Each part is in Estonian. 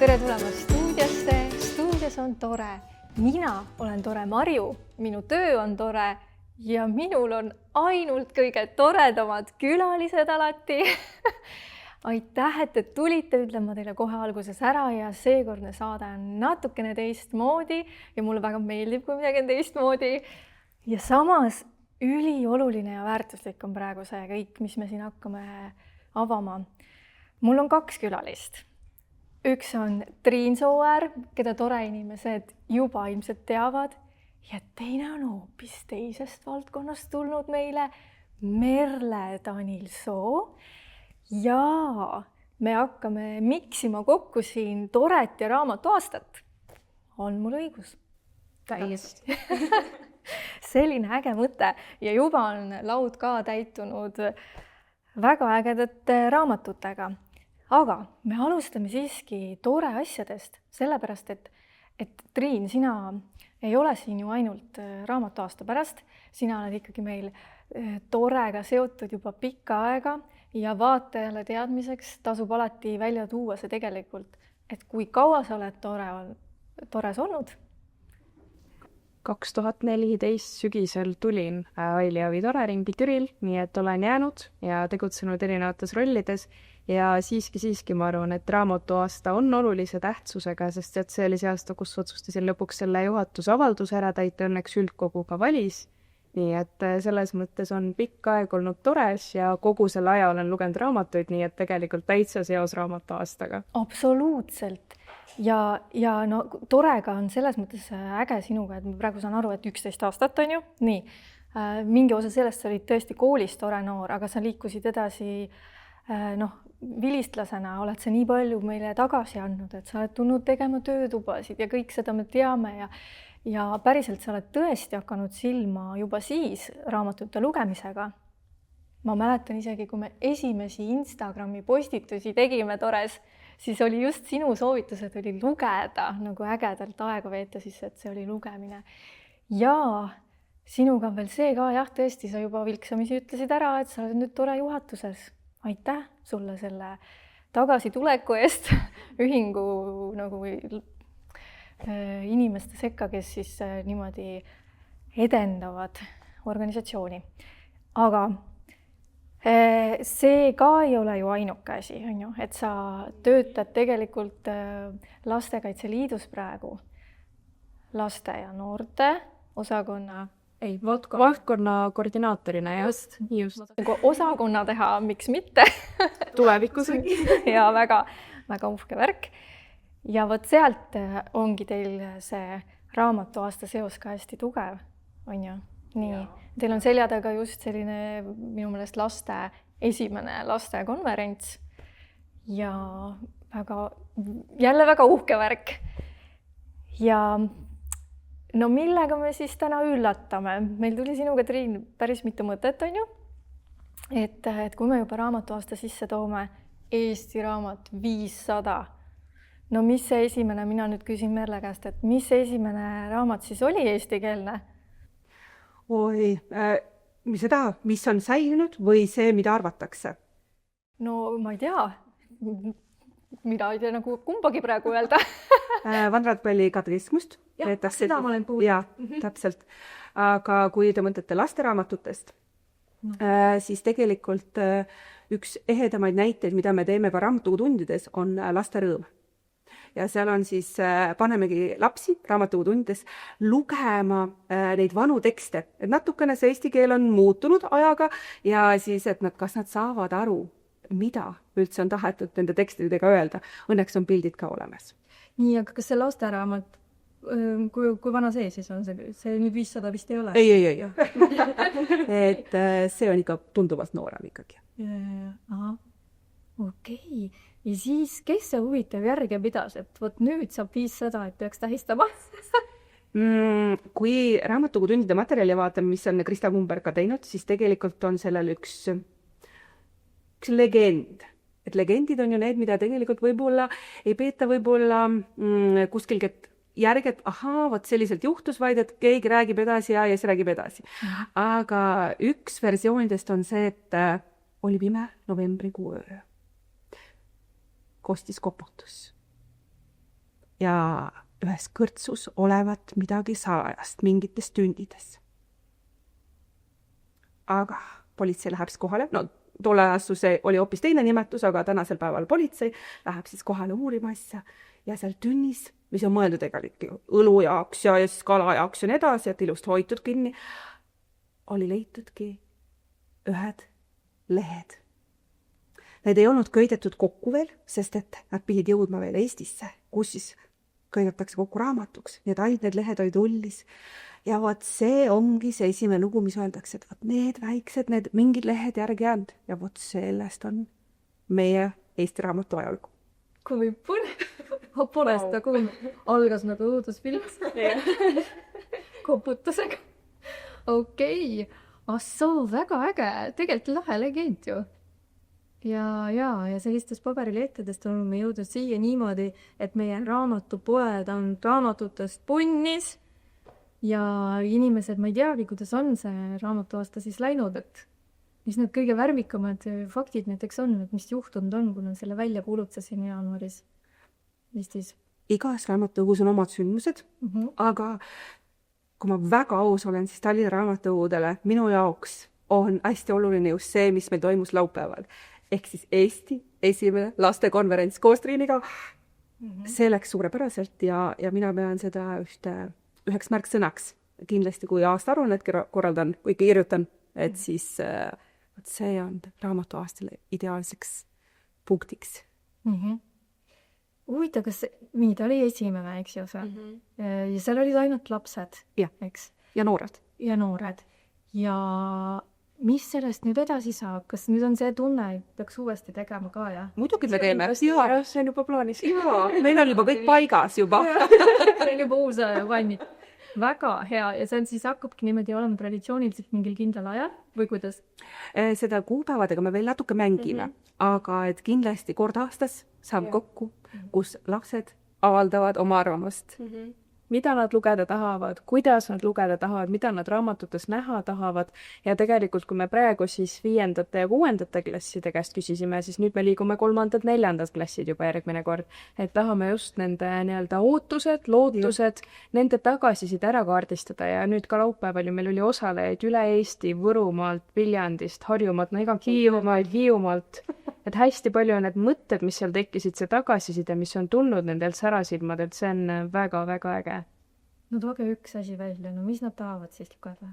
Tere tulemast stuudiosse. Stuudios on tore. Mina olen tore Marju, minu töö on tore ja minul on ainult kõige toredamad külalised alati. Aitäh, et te tulite, ütlen ma teile kohe alguses ära ja seekordne saade on natukene teistmoodi ja mulle väga meeldib, kui midagi on teistmoodi. Ja samas ülioluline ja väärtuslik on praegu see kõik, mis me siin hakkame avama. Mul on 2 külalist. Üks on Triin Sooäär, keda tore inimesed juba ilmselt teavad, ja teine on hoopis teisest valdkonnast tulnud meile, Merle Danilsoo. Ja me hakkame miksima kokku siin toret ja raamatu aastat. On mul õigus? Täiesti. Selline äge mõte ja juba on laud ka täitunud väga ägedate raamatutega. Aga me alustame siiski tore asjadest, sellepärast, et Triin, sina ei ole siin ju ainult raamatu aasta pärast. Sina oled ikkagi meil torega seotud juba pikka aega ja vaatajale teadmiseks tasub alati välja tuua see tegelikult, et kui kaua sa oled tores olnud? 2014 sügisel tulin Aili Avi Toreringi Türil, nii et olen jäänud ja tegutsenud erinevates rollides ja siiski ma arvan, et raamatu aasta on olulise tähtsusega, sest et see oli see aasta, kus otsustasin lõpuks selle juhatuse avalduse ära täita, õnneks üldkogu ka valis. Nii et selles mõttes on pikk aeg olnud tores ja kogu selle aja olen lugenud raamatuid, nii et tegelikult täitsa seos raamatu aastaga. Absoluutselt. Ja no torega on selles mõttes äge sinuga, et ma praegu saan aru, et 11 aastat on ju. Nii, mingi osa sellest sa olid tõesti koolis tore noor, aga sa liikusid edasi vilistlasena, oled sa nii palju meile tagasi andnud, et sa oled tulnud tegema töötubasid ja kõik seda me teame ja päriselt sa oled tõesti hakanud silma juba siis raamatute lugemisega. Ma mäletan isegi, kui me esimesi Instagrami postitusi tegime tores, siis oli just sinu soovitused oli lugeda, nagu ägedalt aega veeta, siis et see oli lugemine. Ja sinuga on veel see ka, jah, tõesti, sa juba vilksamisi ütlesid ära, et sa oled nüüd tore juhatuses. Aitäh sulle selle tagasituleku eest ühingu nagu inimeste sekka, kes siis niimoodi edendavad organisatsiooni. Aga see ka ei ole ju ainuke asi, on ju, et sa töötad tegelikult Lastekaitse Liidus praegu laste ja noorte osakonna valdkonna koordinaatorina, just. Osakonna teha, miks mitte? Tulevikus. Ja väga uhke värk. Ja võt sealt ongi teil see raamatu aasta seos ka hästi tugev, on ju? Nii. Ja. Teil on selja taga just selline minu meelest esimene lastekonverents ja jälle väga uhke värk. Ja no millega me siis täna üllatame? Meil tuli sinuga, Triin, päris mitu mõtet, on ju? Et kui me juba raamatu aasta sisse toome Eesti raamat 500, no mis see esimene, mina nüüd küsin Merle käest, et mis see esimene raamat siis oli eestikeelne? Oi, mis on säilinud või see, mida arvatakse? No ma ei tea. Mina ei tea nagu kumbagi praegu öelda. Vandratpalli katekismust. Jah, seda ma olen puhul. Jaa, täpselt. Aga kui te mõtlete lasteraamatutest, siis tegelikult üks ehedamaid näiteid, mida me teeme ka raamatutundides, on laste rõõm. Ja seal on siis, panemegi lapsi raamatutundides lugema neid vanu tekste. Et natukene see eesti keel on muutunud ajaga ja siis, et kas nad saavad aru, mida üldse on tahetud nende tekstidega öelda. Õnneks on pildid ka olemas. Nii, aga kas see lasteraamat, kui vana see siis on? See nüüd 500 vist ei ole? Ei. Et see on ikka tunduvalt noorem ikkagi. Aha. Okei. Ja siis, kes see huvitav järge pidas, et võt nüüd saab 500, et peaks tähistama? Kui raamatutundide materjali vaatame, mis on Krista Kumberg ka teinud, siis tegelikult on sellel üks legend. Et legendid on ju need, mida tegelikult võib-olla ei peeta võib-olla kuskil järgi, et vot selliselt juhtus, vaid et keegi räägib edasi ja siis räägib edasi. Aga üks versioonidest on see, et oli pime novembrikuu öö. Kostis koputus. ja ühes kõrtsus olevat midagi salajast mingites tündides. Aga politsei läheb siis kohale, no tolle ajal see oli hoopis teine nimetus, aga tänasel päeval politsei läheb siis kohale uurima asja ja seal tünnis, mis on mõeldud tegelikult õlu jaoks ja siis kala jaoks ja nii edasi, et ilust hoitud kinni, oli leitudki ühed lehed. Need ei olnud köidetud kokku veel, sest et nad pidid jõudma veel Eestisse, kus siis köidetakse kokku raamatuks. Need ainult need lehed olid ullis. Ja vot see ongi see esimene lugu, mis öeldakse, et vot need väiksed, need mingid lehed järgi jäänud. Ja vot sellest on meie Eesti raamatu ajalugu. Kui põnev. Pole seda kuulnud. Algas nagu õudusfilm. Koputusega. Okei. Assoo, väga äge. Tegelikult lahe legend ju. Ja sellistest paberilehtedest on me jõudnud siia niimoodi, et meie raamatupoed on raamatutest punnis ja inimesed, ma ei teagi, kuidas on see raamatuaasta siis läinud, et mis need kõige värvikamad faktid näiteks on, et mis juhtunud on, kui nad selle välja kuulutasin jaanuaris Eestis. Igas raamatukogus on omad sündmused, aga kui ma väga aus olen, siis Tallinna raamatukogudele minu jaoks on hästi oluline just see, mis meil toimus laupäeval. Ehk siis Eesti esimene lastekonverents koos Triiniga. See läks suurepäraselt ja mina pean seda üheks märksõnaks. Kindlasti, kui aastaaruannet korraldan, kui kirjutan, et siis see on raamatuaastale ideaalseks punktiks. Huvitav, kas ta oli esimene, eks ju? Ja seal olid ainult lapsed, eks? Ja noored. Ja noored. Ja mis sellest nüüd edasi saab? Kas nüüd on see tunne, et peaks uuesti tegema ka, jah? Muidugi me teeme. Ja, see on juba plaanis. Ja, meil on juba kõik paigas juba. See on juba uus valmid. Väga hea. Ja see on siis hakkabki niimoodi olema traditsiooniliselt mingil kindlal ajal või kuidas? Seda kuupäevadega me veel natuke mängime, aga et kindlasti kord aastas saab kokku, kus lapsed avaldavad oma arvamust. Mida nad lugeda tahavad, kuidas nad lugeda tahavad, mida nad raamatutes näha tahavad ja tegelikult, kui me praegu siis 5. ja 6. klasside käest küsisime, siis nüüd me liigume 3. ja 4. klassid juba järgmine kord, et tahame just nende nii-öelda ootused, lootused, nende tagasisid ära kaardistada ja nüüd ka laupäeval ju meil oli osalejaid üle Eesti, Võrumaalt, Viljandist, Harjumaalt, no iga Hiiumaalt, et hästi palju on need mõtted, mis seal tekkisid, see tagasiside, mis on tulnud nendelt särasilmadelt, see on väga-väga äge. No tooge üks asi välja, no mis nad tahavad siis lugeda?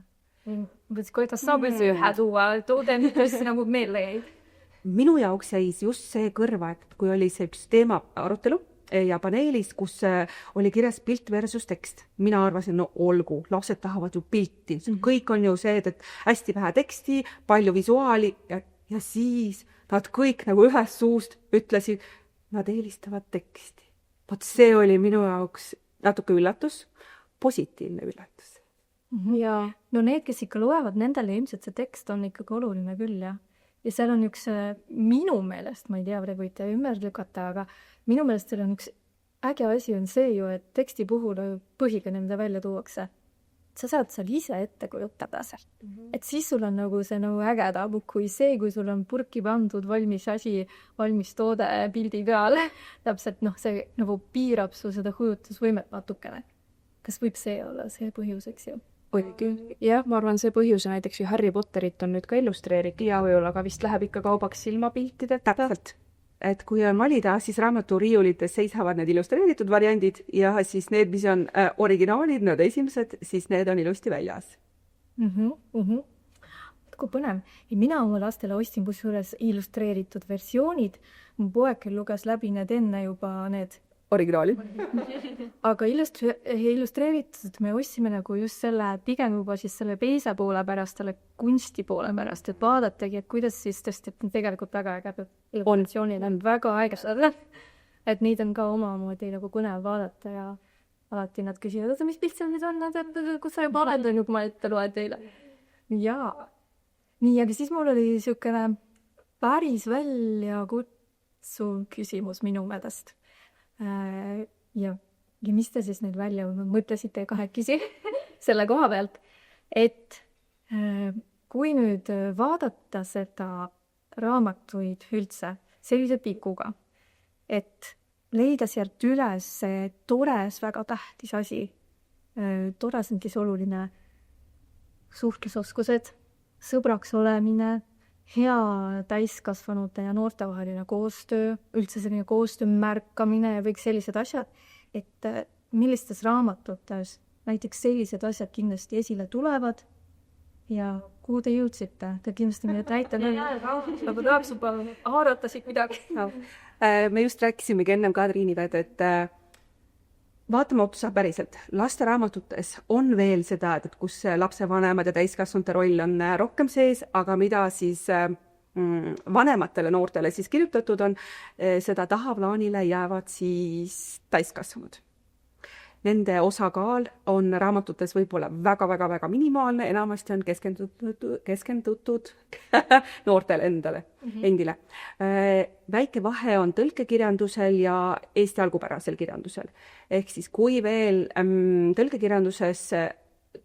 Kuidas saab üldse ühe tuua, toode mis nagu meelde jäid? Minu jaoks jäi just see kõrva, et kui oli see üks teema arutelu ja paneelis, kus oli kirjas pilt versus tekst. Mina arvasin, no olgu, lapsed tahavad ju pilti. Kõik on ju see, et hästi vähe teksti, palju visuaali ja siis nad kõik nagu ühest suust ütlesid, nad eelistavad teksti. Vot see oli minu jaoks natuke üllatus, positiivne üllatus. Ja no need, kes ikka loevad, nendele ilmselt see tekst on ikkagi oluline küll, jah. Ja seal on üks minu meelest, ma ei tea, te võite ümber lükata, aga minu meelest seal on üks äge asi on see ju, et teksti puhul põhikõne, mida välja tuuakse. Sa saad seal ise ette kujutada seal. Et siis sul on nagu see nagu ägedam, kui see, kui sul on purki pandud valmis asi, valmis toode pildi peale. Täpselt, see nagu piirab su seda kujutusvõimet natukene. Kas võib see olla see põhjuseks ju? Jah, ma arvan, see põhjus näiteks ju Harry Potterit on nüüd ka illustreeritud ja võib-olla ka vist läheb ikka kaubaks silmapiltide. Täpselt. Et kui on valida, siis raamaturiiulites seisavad need illustreeritud variandid ja siis need, mis on originaalid, need esimesed, siis need on ilusti väljas. Kui põnev. Mina oma lastele ostsin kusjuures illustreeritud versioonid. Mu poeg luges läbi need enne juba need originaalid. Aga illustreeritud me ostsime nagu just selle, pigem juba siis selle peise poole pärast, selle kunsti poole pärast, et vaadatagi, et kuidas siis tõesti, et tegelikult väga äge illustratsioonid on väga äge, et neid on ka omamoodi nagu põnev vaadata ja alati nad küsivad, mis pilt seal nüüd on, kus sa juba oled, on ju, kui ma ette loen teile. Jaa. Nii, aga siis mul oli niisugune päris välja kutsuv küsimus minu meelest. Ja mis te siis nüüd välja mõtlesite kahekesi selle koha pealt, et kui nüüd vaadata seda raamatuid üldse sellise pikuga, et leida sealt üles see tores, väga tähtis asi. Tores ongi see oluline suhtlusoskused, sõbraks olemine, hea täiskasvanute ja noortevaheline koostöö, üldse selline koostöö märkamine ja kõik sellised asjad, et millistes raamatutes näiteks sellised asjad kindlasti esile tulevad ja kuhu te jõudsite? Te kindlasti meile näite aga tahaks juba haarata siit midagi. Me just rääkisimegi ennem Kadriiniga, et vaatame otsa päriselt. Lasteraamatutes on veel seda, et kus lapsevanemad ja täiskasvanute roll on rohkem sees, aga mida siis vanematele noortele siis kirjutatud on, seda tahaplaanile jäävad siis täiskasvanud. Nende osakaal on raamatutes võib-olla väga minimaalne, enamasti on keskendutud noortele endile. Väike vahe on tõlkekirjandusel ja eesti algupärasel kirjandusel. Ehk siis kui veel tõlkekirjanduses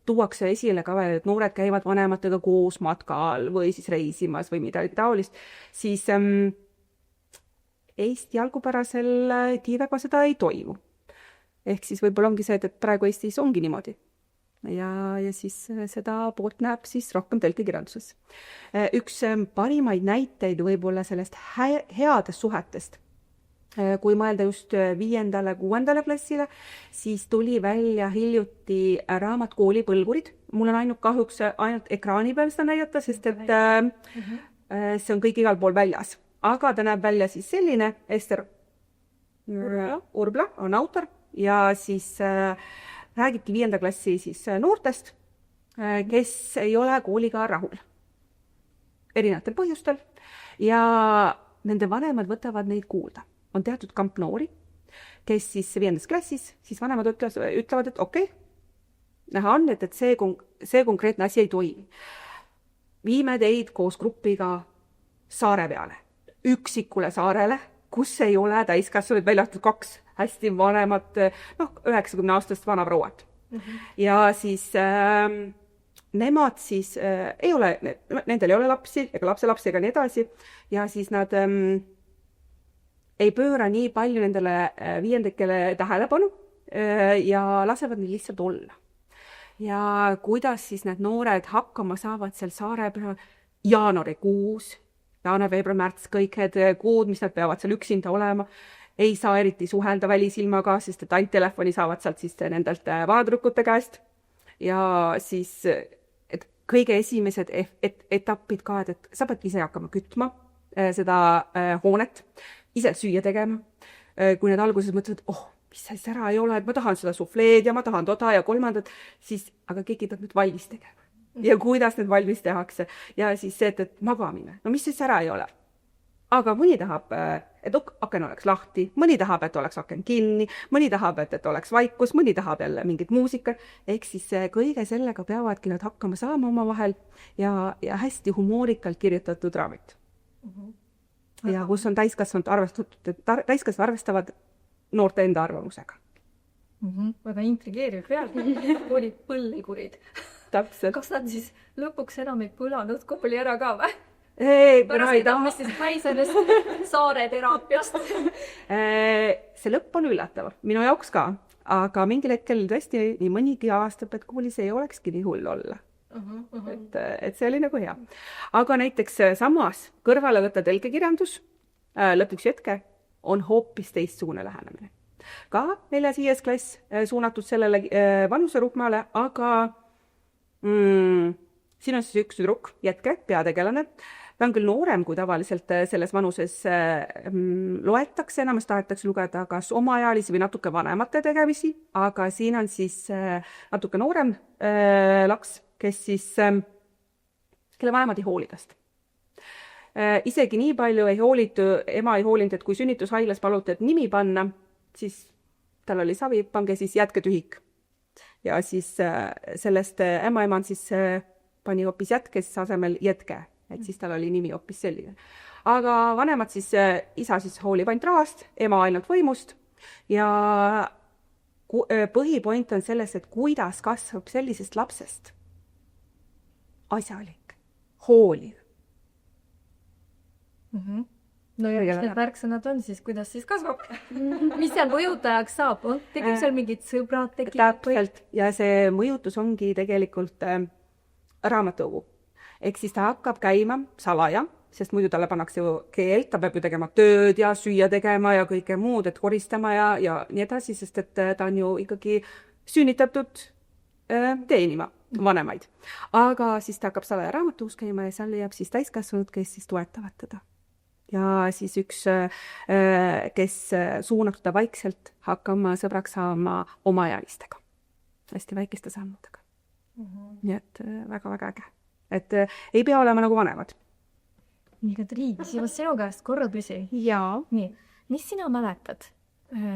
tuuakse esile ka veel, et noored käivad vanematega koos matkal või siis reisimas või midagi taolist, siis eesti algupärasel tiivega seda ei toimu. Ehk siis võib-olla ongi see, et praegu Eestis ongi niimoodi. Ja siis seda poolt näeb siis rohkem tõlkekirjanduses. Üks parimaid näiteid võib-olla sellest headest suhetest, kui mõelda just 5.–6. klassile, siis tuli välja hiljuti raamat Kooli põlgurid. Mul on kahjuks ainult ekraani peal seda näidata, sest et see on kõik igal pool väljas. Aga ta näeb välja siis selline, Ester Urbla on autor, ja siis räägibki 5. klassi siis noortest, kes ei ole kooliga rahul erinevatel põhjustel ja nende vanemad võtavad neid kuulda. On teatud kamp noori, kes siis 5. klassis, siis vanemad ütlevad, et okei, näha on, et see konkreetne asi ei toimi. Viime teid koos grupiga saare peale, üksikule saarele, kus ei ole täiskasvanud välja arvatud 2 hästi vanemat, 90-aastast vana prouat. Ja siis nemad siis ei ole, nendel ei ole lapsi ega lapselapsi ega nii edasi ja siis nad ei pööra nii palju nendele viiendikele tähelepanu ja lasevad neil lihtsalt olla. Ja kuidas siis need noored hakkama saavad seal saare peal jaanuarikuus, jaanuar, veebruar, märts, kõik need kuud, mis nad peavad seal üksinda olema, ei saa eriti suhelda välisilmaga, sest et ainult telefoni saavad sealt siis nendelt vanadrukute käest. Ja siis et kõige esimesed etapid ka, et sa pead ise hakkama kütma seda hoonet, ise süüa tegema. Kui need alguses mõtlevad, mis see ära ei ole, et ma tahan seda sufleed ja ma tahan toda ja kolmandat, siis aga keegi tahab nüüd valmis tegema. Ja kuidas need valmis tehakse. Ja siis see, et magamine. No mis siis ära ei ole? Aga mõni tahab, et aken oleks lahti, mõni tahab, et oleks aken kinni, mõni tahab, et oleks vaikus, mõni tahab jälle mingit muusika. Ehk siis kõige sellega peavadki nad hakkama saama oma vahel ja hästi humoorikalt kirjutatud raamid. Ja kus on täiskasvanud arvestavad noorte enda arvamusega. Väga intrigeeriv peal. Olid põllikurid. Täpselt. Kas nad siis lõpuks enam ei põlanud kooli ära ka või? Pärast edamist siis mai sellest saare teraapiast. See lõpp on üllatav, minu jaoks ka, aga mingil hetkel tõesti nii mõnigi aastab, et koolis ei olekski nii hull olla. Et see oli nagu hea. Aga näiteks samas kõrvale võtta tõlkekirjandus, lõpuks hetke, on hoopis teistsugune lähenemine. Ka 4.–5. klass suunatud sellele vanuserühmale, aga siin on siis üks tüdruk, Jätke, peategelane. Ta on küll noorem, kui tavaliselt selles vanuses loetakse, enamasti tahetakse lugeda kas omaealisi või natuke vanemate tegemisi, aga siin on siis natuke noorem laks, kes siis, kelle vanemad ei hoolidast. Isegi nii palju ei hoolitu, ema ei hoolinud, et kui sünnitushaiglas paluti, et nimi panna, siis tal oli savi, pange siis Jätke tühik. Ja siis sellest ema siis pani hoopis Jätke, siis asemel Jätke. Et siis tal oli nimi hoopis selline. Aga vanemad siis, isa siis hoolib ainult rahast, ema ainult võimust ja põhipoint on selles, et kuidas kasvab sellisest lapsest asjalik, hooliv. no ja mis need märksõnad on siis, kuidas siis kasvab? Mis seal mõjutajaks saab? Tekib seal mingid sõbrad? Täpselt, ja see mõjutus ongi tegelikult raamatukogu. Ehk siis ta hakkab käima salaja, sest muidu talle pannakse ju keeld, ta peab ju tegema tööd ja süüa tegema ja kõike muud, et koristama ja nii edasi, sest et ta on ju ikkagi sünnitatud teenima vanemaid. Aga siis ta hakkab salaja raamatukogus käima ja seal leiab siis täiskasvanud, kes siis toetavad teda. Ja siis üks, kes suunab teda vaikselt hakkama sõbraks saama omaealistega. Hästi väikeste sammudega. Nii et väga-väga äge. Et ei pea olema nagu vanemad. Nii, Kadri, küsimus sinu käest korra küsi. Jaa. Nii, mis sina mäletad?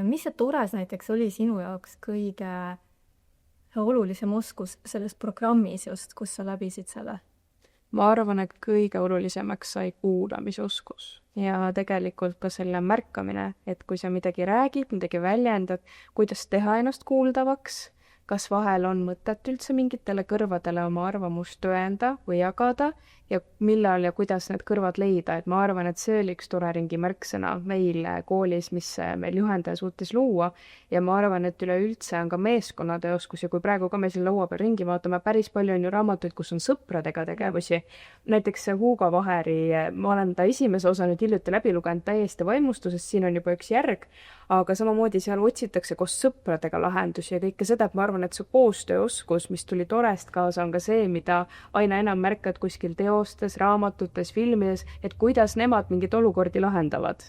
Mis see tores näiteks oli sinu jaoks kõige olulisem oskus selles programmis just, kus sa läbisid selle? Ma arvan, et kõige olulisemaks sai kuulamisoskus ja tegelikult ka selle märkamine, et kui sa midagi räägid, midagi väljendad, kuidas teha ennast kuuldavaks, kas vahel on mõtet üldse mingitele kõrvadele oma arvamust öelda või jagada ja millal ja kuidas need kõrvad leida, et ma arvan, et see oli üks tore ringi märksõna meil koolis, mis meil juhendaja suutis luua ja ma arvan, et üleüldse on ka meeskonnade oskus ja kui praegu ka me siin laua peal ringi vaatame, päris palju on ju raamatuid, kus on sõpradega tegevusi. Näiteks Hugo Vaheri, ma olen ta esimese osa nüüd hiljuti läbi lugenud täiesti vaimustusest, siin on juba üks järg, aga samamoodi seal otsitakse koos sõpradega lahendusi ja kõike seda, et ma arvan, et see koostööoskus, mis tuli torest kaasa, on ka see, mida aina enam märkad kuskil teostes, raamatutes, filmides, et kuidas nemad mingid olukordi lahendavad.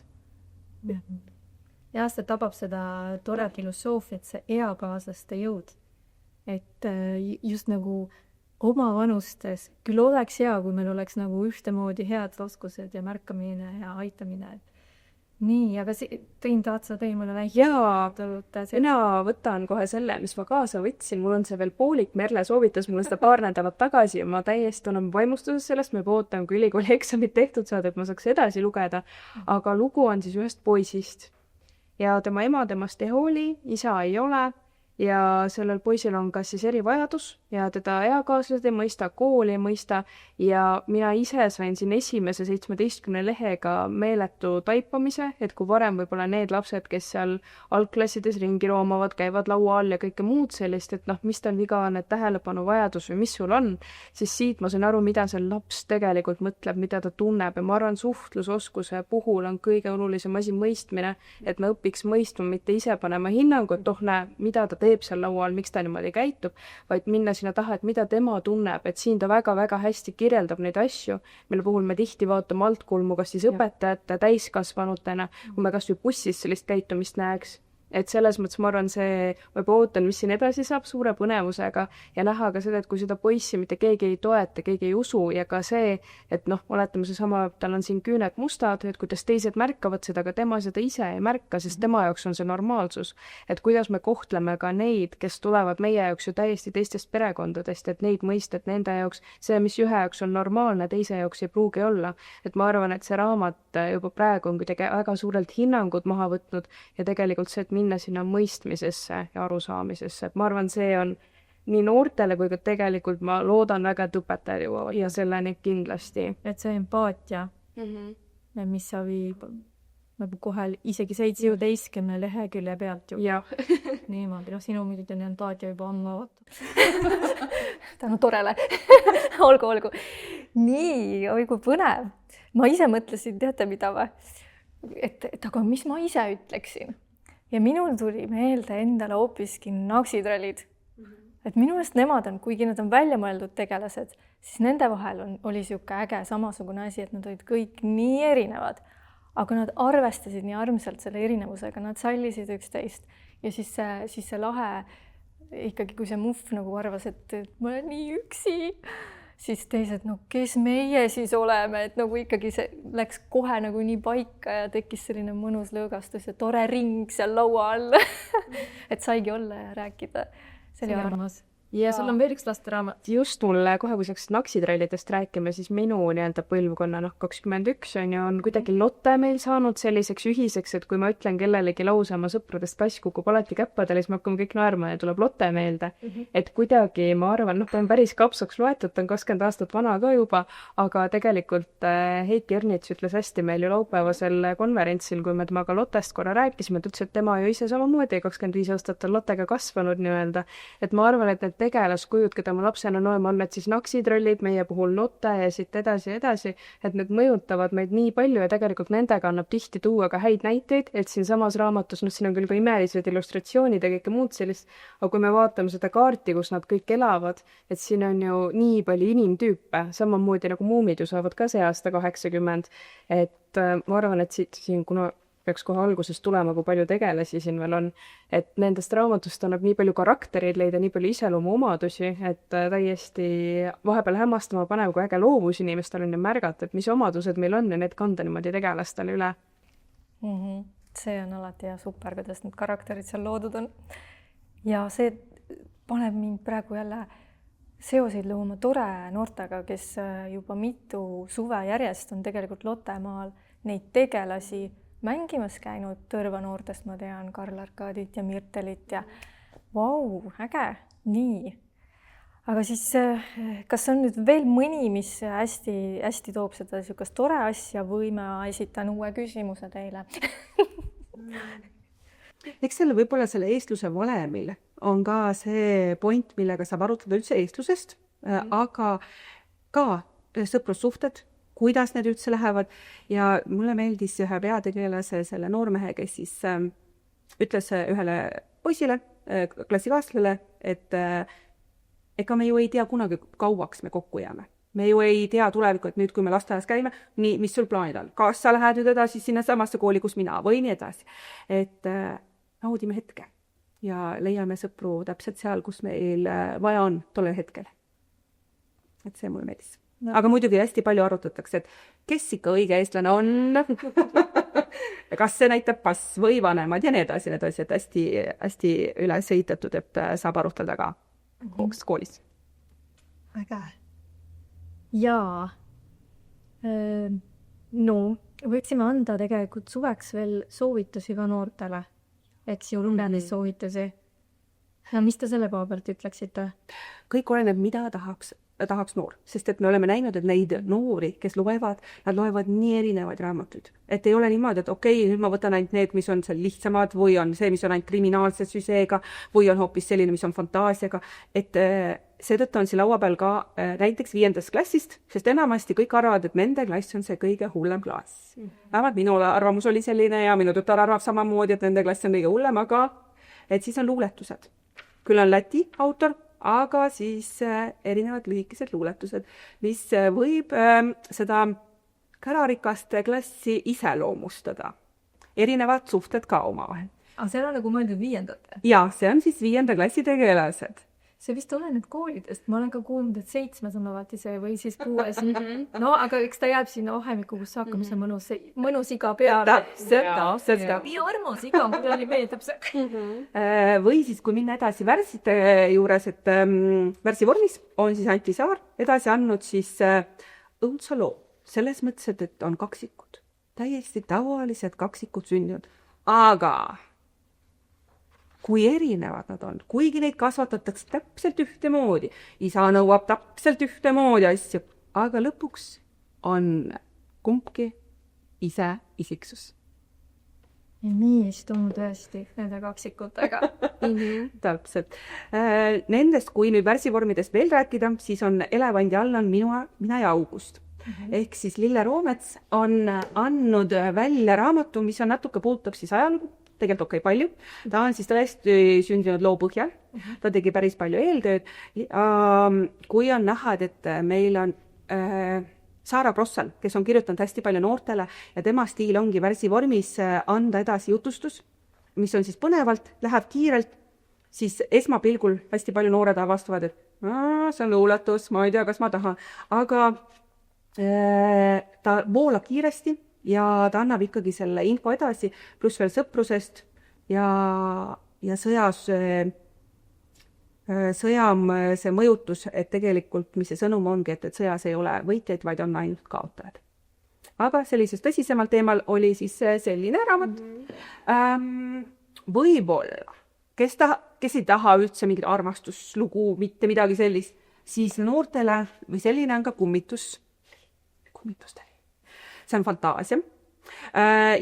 Ja see tabab seda tore filosoofiat, see eakaaslaste jõud. Et just nagu oma vanustes, küll oleks hea, kui meil oleks nagu ühtemoodi head oskused ja märkamine ja aitamine. Nii, aga Tõin, tahad sa mulle väike? Jaa, mina võtan kohe selle, mis ma kaasa võtsin. Mul on see veel poolik. Merle soovitas mulle seda paar nädalat tagasi ja ma täiesti olen vaimustuses sellest. Me ootan, kui ülikooli eksamid tehtud saada, et ma saaks edasi lugeda. Aga lugu on siis ühest poisist. Ja tema ema temast ei hooli, isa ei ole. Ja sellel poisil on kas siis erivajadus ja teda eakaaslased ei mõista, kool ei mõista ja mina ise sain siin esimese 17 lehega meeletu taipamise, et kui varem võib-olla need lapsed, kes seal algklassides ringi roomavad, käivad laua all ja kõike muud sellist, et noh, mis tal viga on, et tähelepanu vajadus või mis sul on, siis siit ma sain aru, mida see laps tegelikult mõtleb, mida ta tunneb ja ma arvan, suhtlusoskuse puhul on kõige olulisem asi mõistmine, et me õpiks mõistma, mitte ise panema hinnangu, et näe, mida ta teeb seal laua all, miks ta niimoodi käitub, vaid minna sinna taha, et mida tema tunneb, et siin ta väga-väga hästi kirjeldab neid asju, mille puhul me tihti vaatame altkulmu, kas siis õpetajate, täiskasvanutena, kui me kas või bussis sellist käitumist näeks. Et selles mõttes ma arvan, ma juba ootan, mis siin edasi saab suure põnevusega ja näha ka seda, et kui seda poissi mitte keegi ei toeta, keegi ei usu ja ka see, et noh, oletame seesama, tal on siin küüned mustad, et kuidas teised märkavad seda, aga tema seda ise ei märka, sest tema jaoks on see normaalsus. Et kuidas me kohtleme ka neid, kes tulevad meie jaoks ju täiesti teistest perekondadest, et neid mõista, et nende jaoks see, mis ühe jaoks on normaalne, teise jaoks ei pruugi olla. Et ma arvan, et see raamat juba praegu on kuidagi väga suurelt hinnangud maha võtnud ja tegelikult see, et minna sinna mõistmisesse ja arusaamisesse. Et ma arvan, see on nii noortele kui ka tegelikult ma loodan väga, et õpetajad jõuavad ja selleni kindlasti. Et see empaatia, mis sa viib nagu kohe isegi 17 lehekülje pealt ju. Jah. Niimoodi, sinu muidugi on empaatia juba ammu avatud. Tänu torele. olgu. Nii, oi kui põnev. Ma ise mõtlesin, teate mida või? Et aga mis ma ise ütleksin? Ja minul tuli meelde endale hoopiski naksitrallid. Et minu meelest nemad on, kuigi nad on välja mõeldud tegelased, siis nende vahel oli siuke äge samasugune asi, et nad olid kõik nii erinevad, aga nad arvestasid nii armsalt selle erinevusega, nad sallisid üksteist ja siis see lahe ikkagi, kui see muff nagu arvas, et ma olen nii üksi, siis teised, no kes meie siis oleme, et nagu ikkagi see läks kohe nagu nii paika ja tekkis selline mõnus lõõgastus ja tore ring seal laua all. Et saigi olla ja rääkida. See oli armas. ja sul on veel üks lasteraamat. just mulle kohe, kui saaks naksitrallidest rääkima, siis minu nii-öelda põlvkonna, 21 on ju, on kuidagi Lotte meil saanud selliseks ühiseks, et kui ma ütlen kellelegi lause oma sõpradest pass kukub alati käppadele, siis me hakkame kõik naerma ja tuleb Lotte meelde. Et kuidagi ma arvan, ta on päris kapsaks loetud, ta on 20 aastat vana ka juba, aga tegelikult Heiki Ernits ütles hästi meil ju laupäevasel konverentsil, kui me temaga Lottest korra rääkisime, ta ütles, et tema ju ise samamoodi 25 aastat on Lottega kasvanud nii-öelda. Et ma arvan, et need tegelaskujud, keda ma lapsena noema on, et siis naksitrollid, meie puhul Lotte ja siit edasi, et need mõjutavad meid nii palju ja tegelikult nendega annab tihti tuua ka häid näiteid, et siin samas raamatus, siin on küll ka imelised illustratsioonid ja kõike muud sellist, aga kui me vaatame seda kaarti, kus nad kõik elavad, et siin on ju nii palju inimtüüpe, samamoodi nagu muumid ju saavad ka see aasta 80, et ma arvan, et siin kuna peaks kohe algusest tulema, kui palju tegelasi siin veel on, et nendest raamatust annab nii palju karaktereid leida, nii palju iseloomuomadusi, et täiesti vahepeal hämmastama panev, kui äge loovus inimestel on ja märgata, et mis omadused meil on ja need kanda niimoodi tegelastele üle. See on alati ja super, kuidas need karakterid seal loodud on. Ja see paneb mind praegu jälle seoseid looma tore noortega, kes juba mitu suve järjest on tegelikult Lottemaal neid tegelasi mängimas käinud, Tõrva noortest ma tean Karl Arkadit ja Mirtelit ja vau, äge, nii. Aga siis, kas on nüüd veel mõni, mis hästi toob seda niisugust tore asja või ma esitan uue küsimuse teile? Eks selle võib-olla selle eestluse valemil on ka see point, millega saab arutleda üldse eestlusest, aga ka sõprussuhted, kuidas need üldse lähevad ja mulle meeldis ühe peategelase, selle noormehe, kes siis ütles ühele poisile, klassikaaslasele, et ega me ju ei tea kunagi kauaks me kokku jääme. Me ju ei tea tulevikku, et nüüd, kui me lasteaias käime, nii, mis sul plaanid on? Kas sa lähed nüüd edasi sinna samasse kooli, kus mina või nii edasi? Et naudime hetke ja leiame sõpru täpselt seal, kus meil vaja on tollel hetkel. Et see mulle meeldis. Aga muidugi hästi palju arutatakse, et kes ikka õige eestlane on, kas see näitab pass või vanemad ja nii edasi, need asjad hästi üles ehitatud, et saab arutleda ka koolis. Äge. Jaa. No, võiksime anda tegelikult suveks veel soovitusi ka noortele, eks ju lugemissoovitusi. Ja mis te selle koha pealt ütleksite? Kõik oleneb, mida tahaks noor, sest et me oleme näinud, et neid noori, kes loevad, nad loevad nii erinevaid raamatuid. Et ei ole niimoodi, et okei, nüüd ma võtan ainult need, mis on seal lihtsamad või on see, mis on ainult kriminaalse süseega või on hoopis selline, mis on fantaasiaga. Et seetõttu on siin laua peal ka näiteks 5. klassist, sest enamasti kõik arvavad, et nende klass on see kõige hullem klass. Vähemalt minu arvamus oli selline ja minu tütar arvab samamoodi, et nende klass on kõige hullem, aga et siis on luuletused. Küll on Läti autor, aga siis erinevad lühikesed luuletused, mis võib seda kärarikast klassi iseloomustada. Erinevad suhted ka omavahel. Aga see on nagu mõeldud 5. Ja, see on siis 5. klassi tegelased. See vist oleneb koolidest. Ma olen ka kuulnud, et 7 on alati see või siis 6. No, aga eks ta jääb sinna vahemikku, kus hakkame see mõnus iga peale. Täpselt. Ja armas iga, mulle oli meeldib see. Või siis, kui minna edasi värsite juures, et värsi vormis on siis Anti Saar edasi andnud siis õudsa loo. Selles mõttes, et on kaksikud. Täiesti tavalised kaksikud sündinud. Aga kui erinevad nad on, kuigi neid kasvatatakse täpselt ühtemoodi, isa nõuab täpselt ühtemoodi asju, aga lõpuks on kumbki ise isiksus. Ja nii istunud tõesti nende kaksikutega. Täpselt. Nendest, kui nüüd värsivormidest veel rääkida, siis on Elevandi all on mina ja August. Ehk siis Lille Roomets on andnud välja raamatu, mis on natuke puudutab siis ajalugu, tegelikult palju. Ta on siis tõesti sündinud loo põhjal. Ta tegi päris palju eeltööd. Kui on näha, et meil on Saara Brossal, kes on kirjutanud hästi palju noortele ja tema stiil ongi värsivormis anda edasi jutustus, mis on siis põnevalt, läheb kiirelt, siis esmapilgul hästi palju noored avastavad, et see on luuletus, ma ei tea, kas ma tahan. Aga ta voolab kiiresti ja ta annab ikkagi selle info edasi, pluss veel sõprusest ja sõjas sõja see mõjutus, et tegelikult, mis see sõnum ongi, et sõjas ei ole võitjaid, vaid on ainult kaotajad. Aga sellises tõsisemal teemal oli siis selline raamat. Võib-olla, kes ei taha üldse mingit armastuslugu, mitte midagi sellist, siis noortele või selline on ka kummitusteni. See on fantaasia.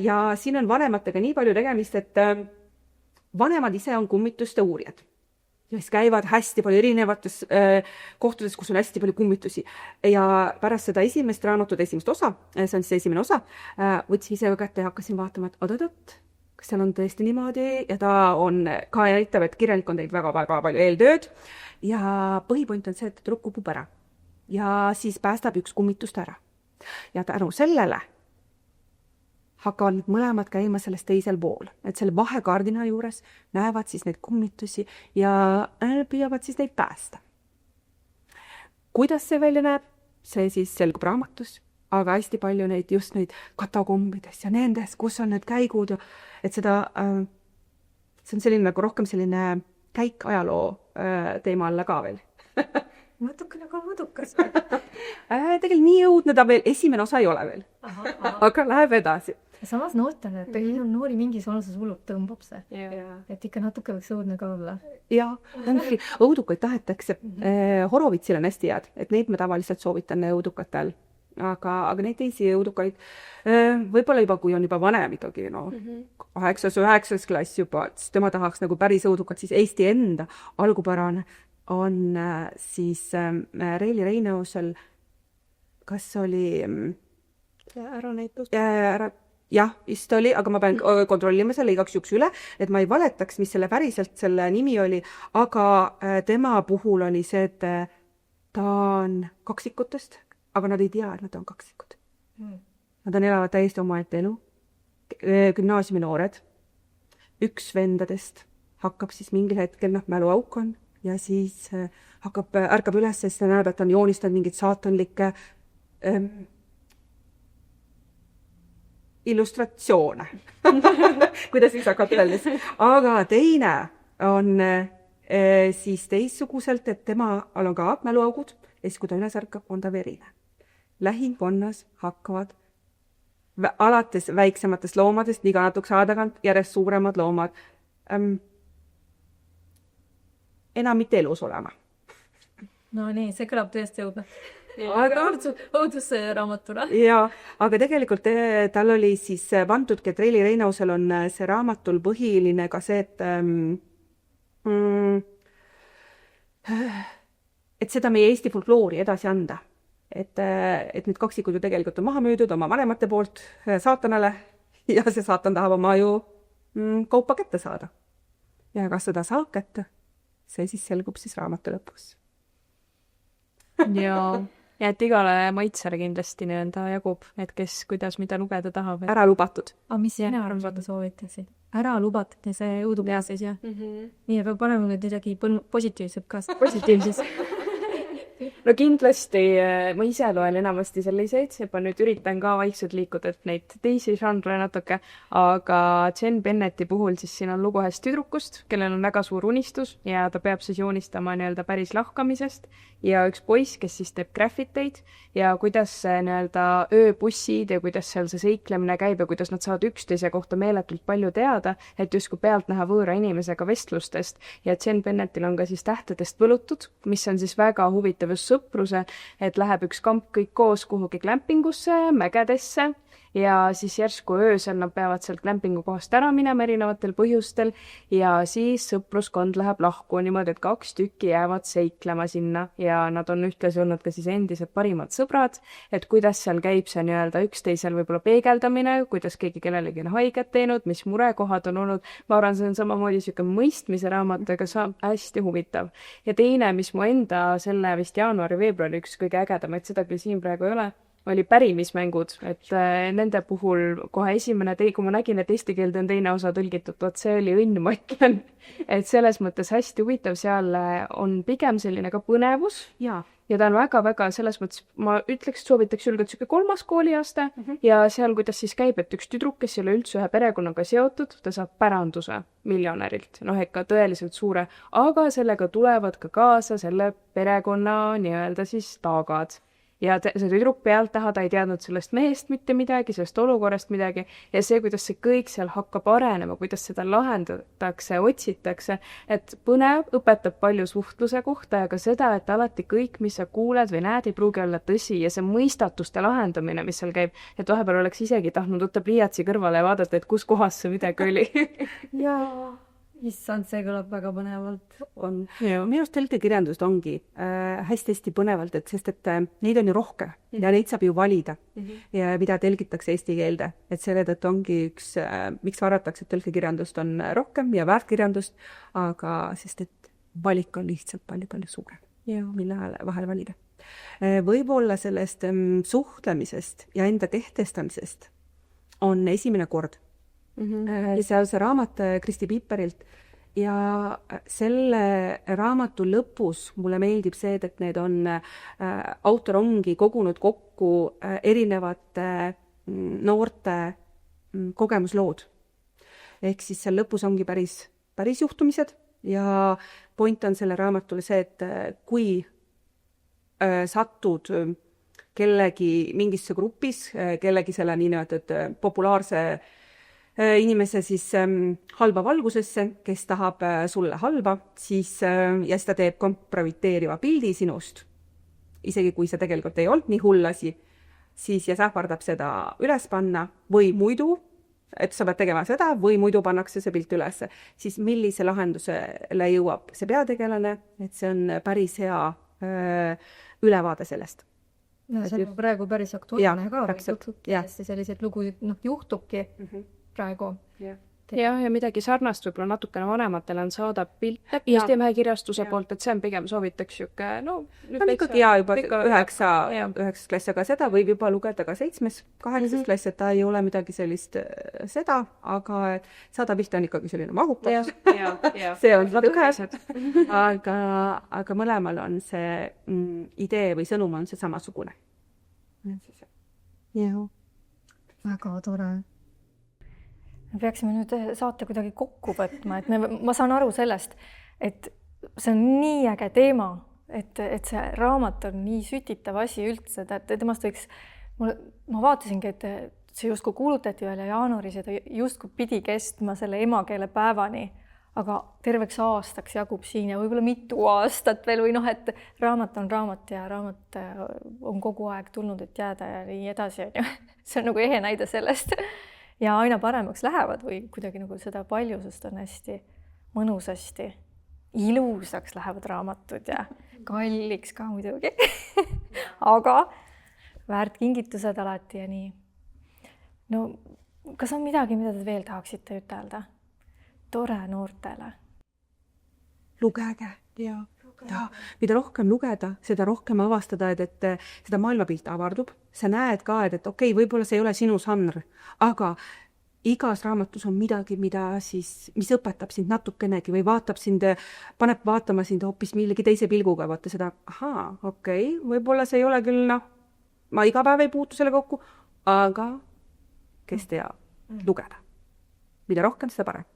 Ja siin on vanematega nii palju tegemist, et vanemad ise on kummituste uurijad. Kes käivad hästi palju erinevates kohtades, kus on hästi palju kummitusi. Ja pärast seda esimest raamatut, esimest osa, see on siis esimene osa, võtsin ise kätte ja hakkasin vaatama, et oot, kas seal on tõesti niimoodi ja ta on ka näitab, et kirjanik on teinud väga palju eeltööd ja põhipoint on see, et tüdruk kukub ära ja siis päästab üks kummitust ära. Ja tänu sellele hakkavad need mõlemad käima sellest teisel pool, et selle vahekardina juures näevad siis neid kummitusi ja püüavad siis neid päästa. Kuidas see välja näeb, see siis selgub raamatus, aga hästi palju neid just neid katakombides ja nendes, kus on need käigud, et seda, see on selline nagu rohkem selline käik ajaloo teema alla ka veel. natuke nagu mõdukas. Tegelikult nii õudne ta veel, esimene osa ei ole veel, aga läheb edasi. Samas noortele, noori mingis vanuses hullult tõmbab see. Et ikka natuke võiks õudne ka olla. Jaa, õudukaid tahetakse. Horovitsil on hästi head, et neid ma tavaliselt soovitan õudukatel. Aga neid teisi õudukaid, võib-olla juba, kui on juba vanem ikkagi, 8-9 klass juba, siis tema tahaks nagu päris õudukat, siis Eesti enda algupärane on siis Reili Reineusel, kas oli ära näitus. Jah, vist oli, aga ma pean kontrollima selle igaks juks üle, et ma ei valetaks, mis selle päriselt selle nimi oli, aga tema puhul oli see, et ta on kaksikutest, aga nad ei tea, et nad on kaksikud. Nad elavad täiesti omaette elu. Gümnaasiumi noored. Üks vendadest hakkab siis mingil hetkel, mäluauk on, ja siis ärkab üles, sest ta näeb, et ta on joonistanud mingid saatanlikke illustratsioone. Kuidas siis hakata öeldes. Aga teine on siis teistsuguselt, et temal on ka mäluaugud, ja siis kui ta üles ärkab, on ta verine. Lähikonnas hakkavad alates väiksematest loomadest, iga natuks aja tagant järjest suuremad loomad enam mitte elus olema. No nii, see kõlab tõesti õudne. Aga õuduse raamatuna. Jaa, aga tegelikult tal oli siis pandudki, et Reili Reineusel on see raamatul põhiline ka see, et seda meie Eesti folkloori edasi anda. Et need kaksikud ju tegelikult on maha müüdud oma vanemate poolt saatanale ja see saatan tahab oma ju kaupa kätte saada. Ja kas seda saab kätte, see siis selgub siis raamatu lõpus. Jaa. Ja et igale maitsele kindlasti nii-öelda jagub, et kes kuidas mida lugeda tahab. Ära lubatud. Aga mis sina arvata soovitasid? Ära lubatud ja see õudukas siis, jah? Nii, peab panema nüüd midagi positiivset ka. Positiivses. No kindlasti ma ise loen enamasti selliseid, ma nüüd üritan ka vaikselt liikuda, et neid teisi žanre natuke, aga Jen Bennetti puhul siis siin on lugu ühest tüdrukust, kellel on väga suur unistus ja ta peab siis joonistama nii-öelda päris lahkamisest ja üks poiss, kes siis teeb graffiteid ja kuidas nii-öelda ööbussid ja kuidas seal see seiklemine käib ja kuidas nad saavad üksteise kohta meeletult palju teada, et justkui pealt näha võõra inimesega vestlustest ja Jen Bennettil on ka siis Tähtedest võlutud, mis on siis väga huvitav just sõpruse, et läheb üks kamp kõik koos kuhugi klämpingusse, mägedesse ja siis järsku öösel nad peavad sealt klämpingu kohast ära minema erinevatel põhjustel ja siis sõpruskond läheb lahku niimoodi, et 2 tükki jäävad seiklema sinna ja nad on ühtlasi olnud ka siis endised parimad sõbrad, et kuidas seal käib see nii-öelda üksteisel võib-olla peegeldamine, kuidas keegi kellelegi on haiget teinud, mis murekohad on olnud. Ma arvan, see on samamoodi selline mõistmise raamat, aga saab hästi huvitav. Ja teine, mis mu enda selle vist jaanuari-veebruari üks kõige ägedamaid, seda küll siin praegu ei ole, oli pärimismängud, et nende puhul kohe esimene, kui ma nägin, et eesti keelde on teine osa tõlgitud, see oli õnn, ma ütlen. Et selles mõttes hästi huvitav, seal on pigem selline ka põnevus ja ja ta on väga-väga selles mõttes, ma ütleks, soovitaks julgelt sihuke 3. kooliaste ja seal, kuidas siis käib, et üks tüdruk, kes ei ole üldse ühe perekonnaga seotud, ta saab päranduse miljonärilt, ikka tõeliselt suure, aga sellega tulevad ka kaasa selle perekonna nii-öelda siis taagad. Ja see tüdruk pealt taha, ta ei teadnud sellest mehest mitte midagi, sellest olukorrast midagi ja see, kuidas see kõik seal hakkab arenema, kuidas seda lahendatakse, otsitakse, et põnev, õpetab palju suhtluse kohta ja ka seda, et alati kõik, mis sa kuuled või näed, ei pruugi olla tõsi ja see mõistatuste lahendamine, mis seal käib, et vahepeal oleks isegi tahtnud võtta pliiatsi kõrvale ja vaadata, et kus kohas see midagi oli. jaa, issand, see kõlab väga põnevalt. On. Minu arust tõlkekirjandust ongi hästi-hästi põnevalt, et sest et neid on ju rohkem ja neid saab ju valida ja mida tõlgitakse eesti keelde. Et selle tõttu ongi üks, miks arvatakse, et tõlkekirjandust on rohkem ja väärtkirjandust, aga sest et valik on lihtsalt palju-palju suurem, mille vahel valida. Võib-olla sellest suhtlemisest ja enda kehtestamisest on esimene kord. See on see raamat Kristi Piiperilt ja selle raamatu lõpus mulle meeldib see, et need on, autor ongi kogunud kokku erinevate noorte kogemuslood. Ehk siis seal lõpus ongi päris juhtumised ja point on selle raamatule see, et kui satud kellegi mingisse grupis, kellegi selle nii-öelda populaarse inimese siis halba valgusesse, kes tahab sulle halba, siis ja siis ta teeb kompromiteeriva pildi sinust, isegi kui see tegelikult ei olnud nii hull asi, siis ja ähvardab seda üles panna või muidu, et sa pead tegema seda või muidu pannakse see pilt üles, siis millise lahendusele jõuab see peategelane, et see on päris hea ülevaade sellest. See on praegu päris aktuaalne ka. Hästi selliseid lugusid juhtubki praegu. Ja midagi sarnast võib-olla natukene vanematele on saada pilte Eesti Mehe kirjastuse poolt, et see on pigem soovitaks siuke, ikkagi juba 9. klass, aga seda võib juba lugeda ka 7., 8. klass, et ta ei ole midagi sellist seda, aga saada pilte on ikkagi selline mahukas. See on natuke, aga mõlemal on see idee või sõnum on see samasugune. Väga tore. Me peaksime nüüd saate kuidagi kokku võtma, et ma saan aru sellest, et see on nii äge teema, et see raamat on nii sütitav asi üldse, et temast võiks, ma vaatasingi, et see justkui kuulutati veel jaanuaris, et justkui pidi kestma selle emakeelepäevani, aga terveks aastaks jagub siin ja võib-olla mitu aastat veel või et raamat on raamat ja raamat on kogu aeg tulnud, et jääda ja nii edasi. See on nagu ehe näide sellest. Ja aina paremaks lähevad või kuidagi nagu seda paljusust on hästi mõnusasti. Ilusaks lähevad raamatud ja kalliks ka muidugi. Aga väärt kingitused alati ja nii. No, kas on midagi, mida te veel tahaksite ütelda? Tore noortele. Lugege. Ja. Mida rohkem lugeda, seda rohkem avastada, et seda maailmapilt avardub. Sa näed ka, et okei, võib-olla see ei ole sinu žanr, aga igas raamatus on midagi, mis õpetab sind natukenegi või paneb vaatama sind hoopis millegi teise pilguga, vaata seda, okei, võib-olla see ei ole küll, ma iga päev ei puutu selle kokku, aga kes teab, lugeda. Mida rohkem, seda parem.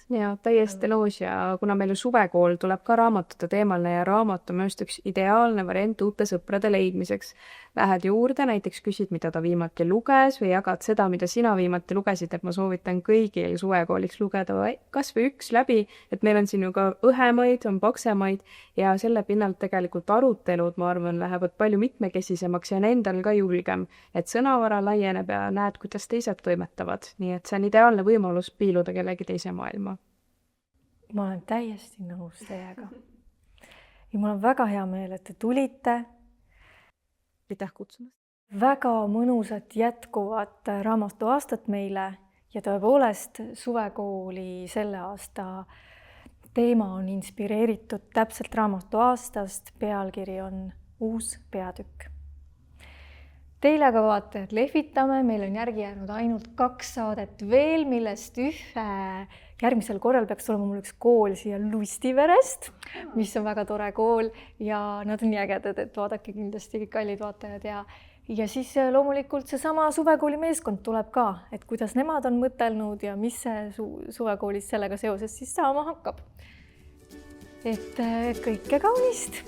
Ja täiesti loos ja kuna meil suvekool tuleb ka raamatute teemaline ja raamat on just üks ideaalne variant uute sõprade leidmiseks. Lähed juurde, näiteks küsid, mida ta viimati luges või jagad seda, mida sina viimati lugesid, et ma soovitan kõigil suvekooliks lugeda kas või üks läbi, et meil on siin ju ka õhemaid, on paksemaid ja selle pinnalt tegelikult arutelud, ma arvan, lähevad palju mitmekesisemaks ja on endal ka julgem, et sõnavara laieneb ja näed, kuidas teised toimetavad, nii et see on ideaalne võimalus piiluda kellegi teise maailma. Ma olen täiesti nõus teiega. Ja mul on väga hea meel, et te tulite. Aitäh kutsumast. Väga mõnusat jätkuvat raamatuaastat meile ja tõepoolest suvekooli selle aasta teema on inspireeritud täpselt raamatuaastast. Pealkiri on Uus peatükk. Teile aga vaatajad lehvitame, meil on järgi jäänud ainult 2 saadet veel, millest ühe järgmisel korral peaks olema mul üks kool siia Lustiverest, mis on väga tore kool ja nad on nii ägedad, et vaadake kindlasti kallid vaatajad ja siis loomulikult seesama suvekooli meeskond tuleb ka, et kuidas nemad on mõtelnud ja mis see suvekoolis sellega seoses siis saama hakkab. Et kõike kaunist!